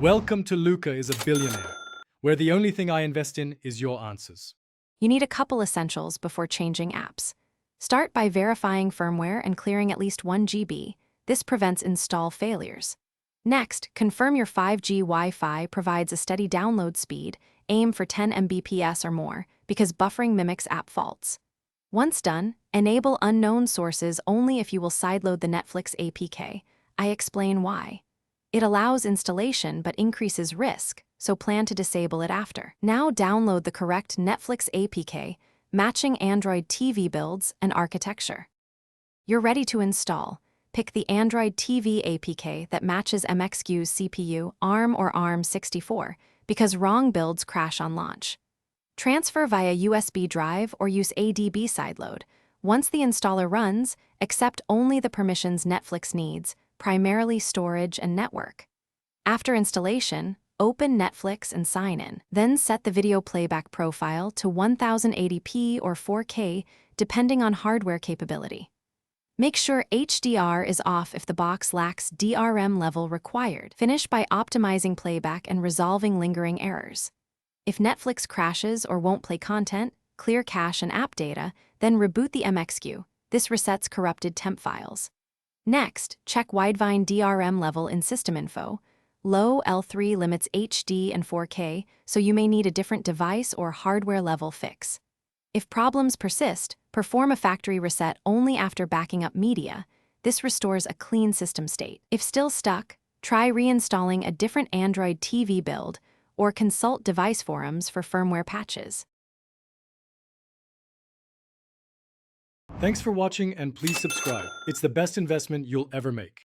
Welcome to Luca is a billionaire, where the only thing I invest in is your answers. You need a couple essentials before changing apps. Start by verifying firmware and clearing at least 1 GB. This prevents install failures. Next, confirm your 5G Wi-Fi provides a steady download speed. Aim for 10 Mbps or more, because buffering mimics app faults. Once done, enable unknown sources only if you will sideload the Netflix APK. I explain why. It allows installation but increases risk, so plan to disable it after. Now download the correct Netflix APK, matching Android TV builds and architecture. You're ready to install. Pick the Android TV APK that matches Mxq's CPU, ARM or ARM64, because wrong builds crash on launch. Transfer via USB drive or use ADB sideload. Once the installer runs, accept only the permissions Netflix needs, primarily storage and network. After installation, open Netflix and sign in. Then set the video playback profile to 1080p or 4K, depending on hardware capability. Make sure HDR is off if the box lacks DRM level required. Finish by optimizing playback and resolving lingering errors. If Netflix crashes or won't play content, clear cache and app data, then reboot the Mxq. This resets corrupted temp files. Next, check Widevine DRM level in System Info. Low L3 limits HD and 4K, so you may need a different device or hardware level fix. If problems persist, perform a factory reset only after backing up media. This restores a clean system state. If still stuck, try reinstalling a different Android TV build or consult device forums for firmware patches. Thanks for watching and please subscribe. It's the best investment you'll ever make.